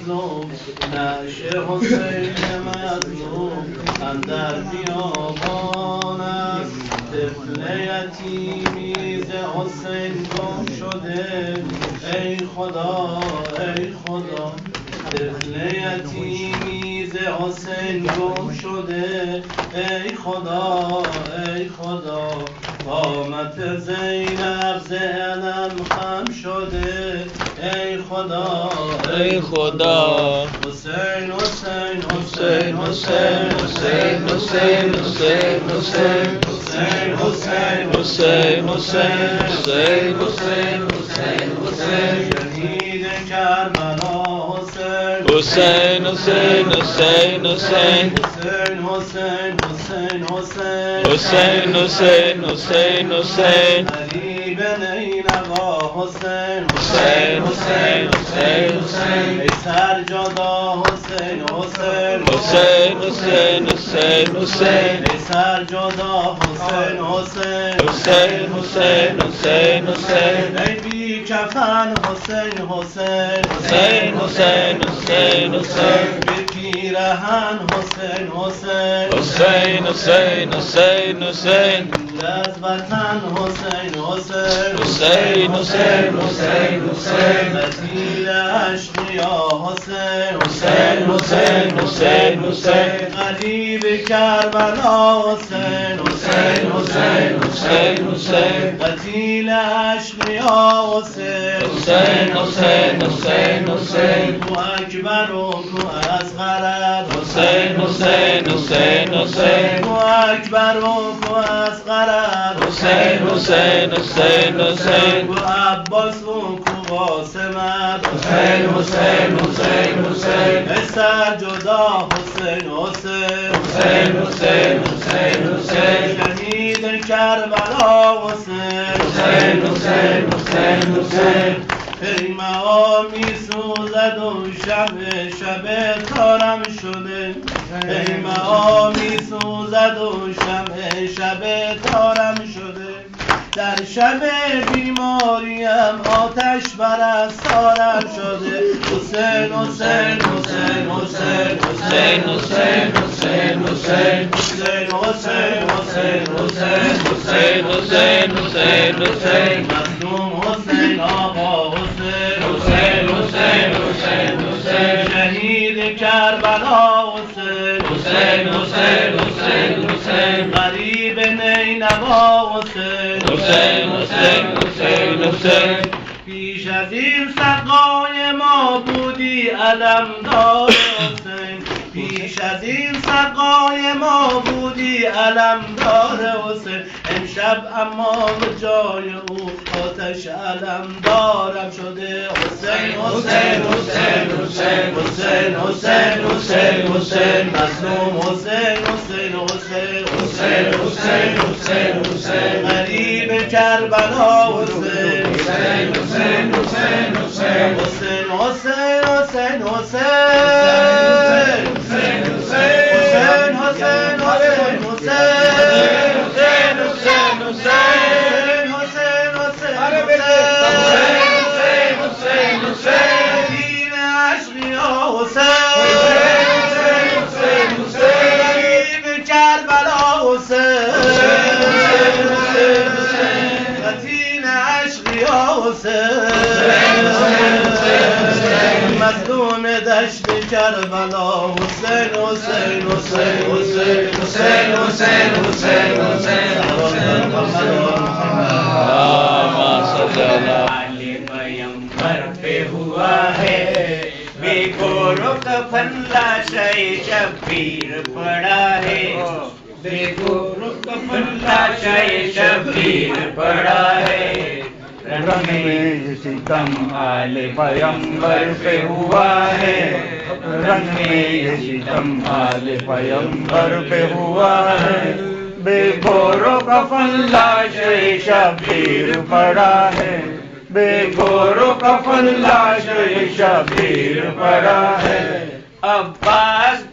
مظلوم نعش حسین مظلوم اندر بیابان است طفل یتیمی ز حسین گم شده ای خدا ای خدا طفل یتیمی ز حسین گم شده ای خدا ای خدا قامت زینب ز علم خم شده ای خدا ای خدا حسین حسین حسین حسین حسین حسین حسین حسین حسین حسین حسین حسین حسین حسین حسین حسین شهید کربلا حسین حسین حسین حسین حسین حسین حسین حسین حسین حسین حسین حسین علی بن اینقا حسین حسین حسین حسین حسین ای سرجدا حسین حسین حسین حسین حسین حسین ای سرجدا حسین حسین حسین حسین حسین حسین ای بی کفن حسین حسین حسین حسین حسین حسین بی پیرهن حسین حسین حسین حسین حسین حسین از وطن حسین حسین حسین حسین حسین حسین وسیل اشقیا حسین حسین حسین حسین حسین غریب کربلا حسین حسین حسین حسین حسین قتیل اشقیا حسین حسین حسین حسین حسین کو اکبر و کو اصغر حسین حسین حسین حسین کو اکبر و کو اصغر حسین حسین حسین حسین کو عباس و کو قاسم حسین حسین حسین حسین ای سرجدا حسین حسین حسین حسین حسین حسین شهید کربلا حسین حسین حسین حسین حسین ای مقامی سوزد و شب تارم شده ای مقامی سوزد و شب تارم شده در شب بیماریم آتش پرستارم شده حسین حسین حسین حسین حسین حسین حسین حسین حسین حسین حسین حسین حسین حسین حسین حسین مظلوم حسین آقا حسین حسین حسین حسین حسین شهید کربلا حسین حسین حسین حسین حسین غریب نینوا حسین حسین حسین حسین حسین پیش از این سقای ما بودی علمدار حسین پیش از این سقای ما بودی علمدار حسین امشب اما به جای او آتش علمدارم شده حسین حسین حسین حسین حسین حسین حسین حسین مظلوم حسین حسین حسین حسین حسین حسین حسین غریب کربلا حسین حسین حسین حسین حسین حسین حسین حسین حسین حسین حسین حسین حسین مظلوم دشت کربلا حسین حسین حسین حسین حسین حسین حسین حسین आले पैगंबर पे हुआ है बेगोरो कफन लाशे शबीर पड़ा है बेगोरो कफन लाशे शबीर पड़ा है रंग में सितम आले पैगंबर पे हुआ है रंग में सितम आले पैगंबर पे हुआ है बेगोरो कफन लाशे शबीर पड़ा है बेगोरो कफन लाशे शबीर पड़ा है अब्बास